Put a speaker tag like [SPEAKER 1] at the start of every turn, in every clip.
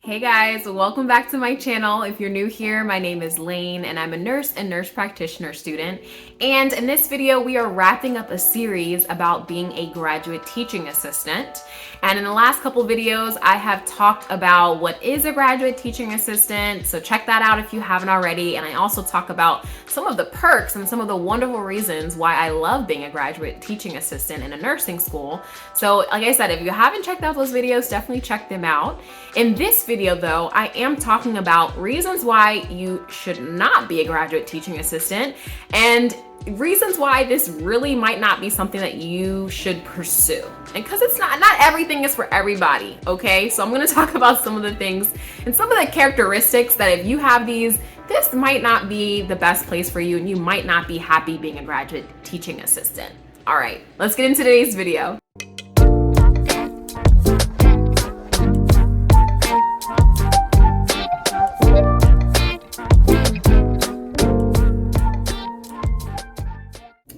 [SPEAKER 1] Hey guys, welcome back to my channel. If you're new here, my name is Layne and I'm a nurse and nurse practitioner student. And in this video, we are wrapping up a series about being a graduate teaching assistant. And in the last couple videos, I have talked about what is a graduate teaching assistant. So check that out if you haven't already. And I also talk about some of the perks and some of the wonderful reasons why I love being a graduate teaching assistant in a nursing school. So like I said, if you haven't checked out those videos, definitely check them out. In this video though, I am talking about reasons why you should not be a graduate teaching assistant and reasons why this really might not be something that you should pursue. And because it's not everything is for everybody, okay? So I'm gonna talk about some of the things and some of the characteristics that if you have these, this might not be the best place for you and you might not be happy being a graduate teaching assistant. All right, let's get into today's video.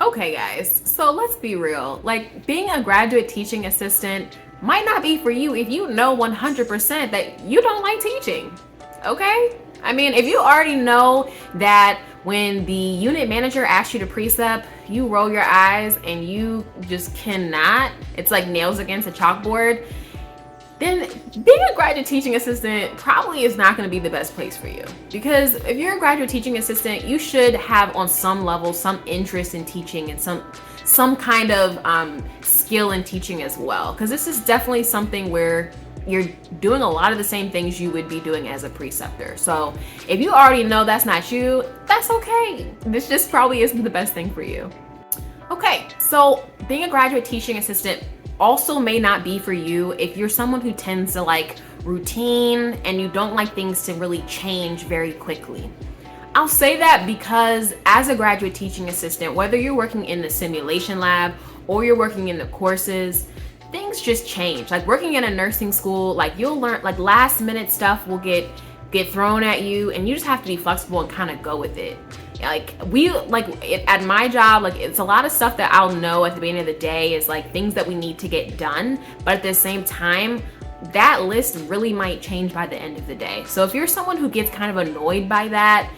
[SPEAKER 1] Okay guys, so let's be real. Like, being a graduate teaching assistant might not be for you if you know 100% that you don't like teaching, okay? I mean, if you already know that when the unit manager asks you to precept, you roll your eyes and you just cannot, it's like nails against a chalkboard, then being a graduate teaching assistant probably is not going to be the best place for you. Because if you're a graduate teaching assistant, you should have on some level some interest in teaching and some kind of skill in teaching as well. Because this is definitely something where you're doing a lot of the same things you would be doing as a preceptor. So if you already know that's not you, that's okay. This just probably isn't the best thing for you. Okay, so being a graduate teaching assistant also may not be for you if you're someone who tends to like routine and you don't like things to really change very quickly. I'll say that because as a graduate teaching assistant, whether you're working in the simulation lab or you're working in the courses, things just change. Like working in a nursing school, like you'll learn, like last minute stuff will get thrown at you and you just have to be flexible and kind of go with it. At my job, like it's a lot of stuff that I'll know at the beginning of the day is like things that we need to get done, but at the same time that list really might change by the end of the day. So if you're someone who gets kind of annoyed by that,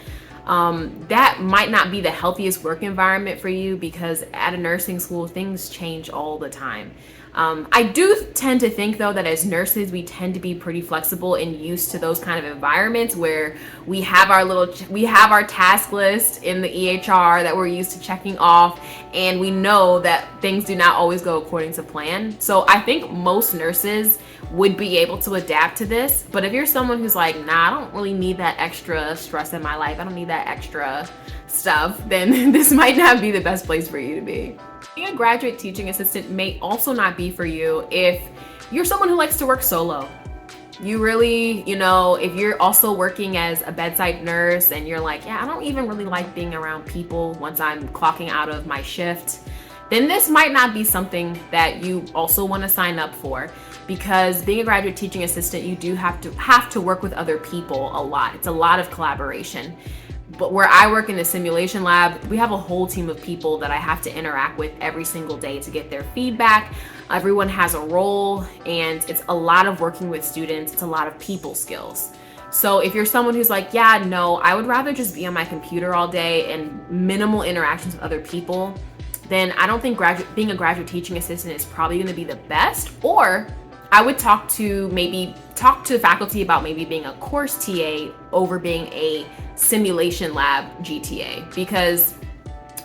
[SPEAKER 1] that might not be the healthiest work environment for you, because at a nursing school things change all the time. I do tend to think though that as nurses we tend to be pretty flexible and used to those kind of environments where we have our task list in the EHR that we're used to checking off, and we know that things do not always go according to plan. So I think most nurses would be able to adapt to this. But if you're someone who's like, nah, I don't really need that extra stress in my life, I don't need that extra stuff, then this might not be the best place for you to be. Being a graduate teaching assistant may also not be for you if you're someone who likes to work solo. You really, if you're also working as a bedside nurse and you're like, yeah, I don't even really like being around people once I'm clocking out of my shift, then this might not be something that you also want to sign up for, because being a graduate teaching assistant, you do have to work with other people a lot. It's a lot of collaboration. But where I work in the simulation lab, we have a whole team of people that I have to interact with every single day to get their feedback. Everyone has a role, and it's a lot of working with students. It's a lot of people skills. So if you're someone who's like, yeah, no, I would rather just be on my computer all day and minimal interactions with other people, then I don't think being a graduate teaching assistant is probably going to be the best. Or I would talk to faculty about maybe being a course TA over being a simulation lab GTA, because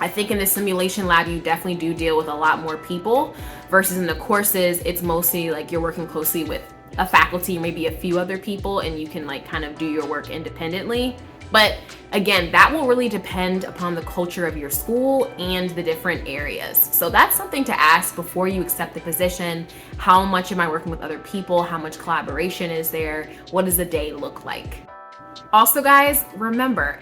[SPEAKER 1] I think in the simulation lab you definitely do deal with a lot more people versus in the courses it's mostly like you're working closely with a faculty, maybe a few other people, and you can like kind of do your work independently. But again, that will really depend upon the culture of your school and the different areas. So that's something to ask before you accept the position. How much am I working with other people? How much collaboration is there? What does the day look like? Also guys, remember,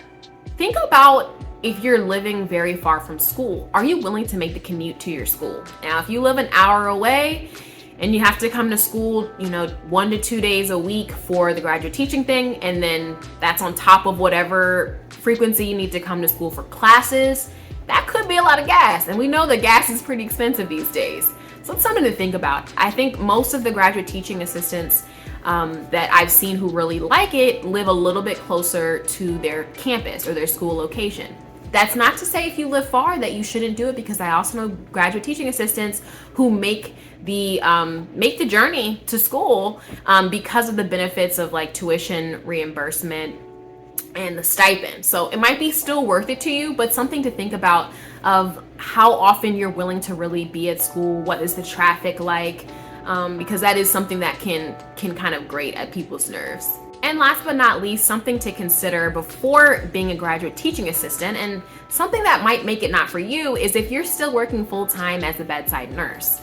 [SPEAKER 1] think about if you're living very far from school, are you willing to make the commute to your school? Now, if you live an hour away and you have to come to school, 1 to 2 days a week for the graduate teaching thing, and then that's on top of whatever frequency you need to come to school for classes, that could be a lot of gas. And we know that gas is pretty expensive these days. So it's something to think about. I think most of the graduate teaching assistants that I've seen who really like it live a little bit closer to their campus or their school location. That's not to say if you live far that you shouldn't do it, because I also know graduate teaching assistants who make the journey to school because of the benefits of like tuition reimbursement and the stipend. So it might be still worth it to you, but something to think about of how often you're willing to really be at school. What is the traffic like? Because that is something that can kind of grate at people's nerves. And last but not least, something to consider before being a graduate teaching assistant, and something that might make it not for you, is if you're still working full-time as a bedside nurse.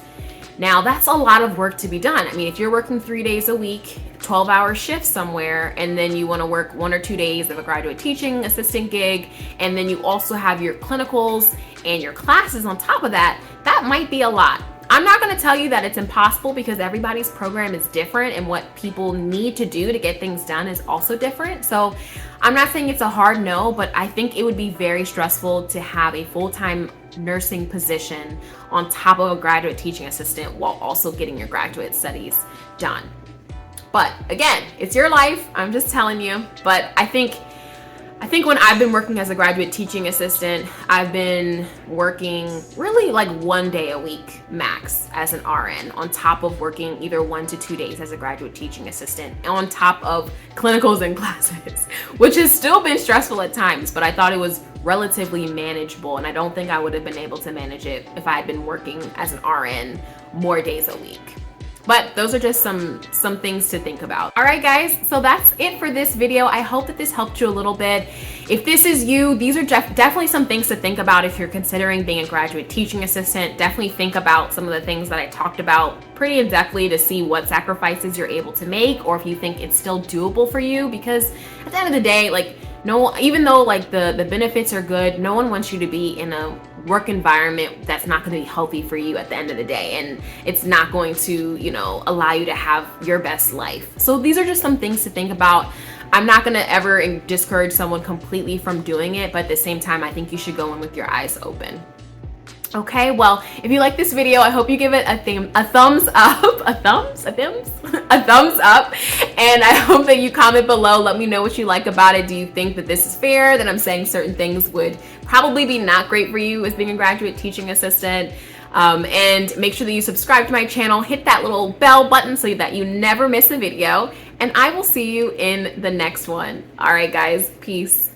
[SPEAKER 1] Now, that's a lot of work to be done. I mean, if you're working 3 days a week, 12-hour shifts somewhere, and then you want to work 1 or 2 days of a graduate teaching assistant gig, and then you also have your clinicals and your classes on top of that, that might be a lot. I'm not going to tell you that it's impossible, because everybody's program is different and what people need to do to get things done is also different. So I'm not saying it's a hard no, but I think it would be very stressful to have a full-time nursing position on top of a graduate teaching assistant while also getting your graduate studies done. But again, it's your life. I'm just telling you. But I think when I've been working as a graduate teaching assistant, I've been working really like 1 day a week max as an RN, on top of working either 1 to 2 days as a graduate teaching assistant, on top of clinicals and classes, which has still been stressful at times, but I thought it was relatively manageable, and I don't think I would have been able to manage it if I had been working as an RN more days a week. But those are just some things to think about. All right, guys, so that's it for this video. I hope that this helped you a little bit. If this is you, these are definitely some things to think about if you're considering being a graduate teaching assistant. Definitely think about some of the things that I talked about pretty in-depthly to see what sacrifices you're able to make, or if you think it's still doable for you, because at the end of the day, like, no, even though like the benefits are good, no one wants you to be in a work environment that's not going to be healthy for you at the end of the day, and it's not going to, you know, allow you to have your best life. So these are just some things to think about. I'm not going to ever discourage someone completely from doing it, but at the same time, I think you should go in with your eyes open. Okay, well, if you like this video, I hope you give it a thumbs up, a thumbs up, and I hope that you comment below. Let me know what you like about it. Do you think that this is fair, that I'm saying certain things would probably be not great for you as being a graduate teaching assistant? And make sure that you subscribe to my channel, hit that little bell button so that you never miss a video, and I will see you in the next one. All right, guys, peace.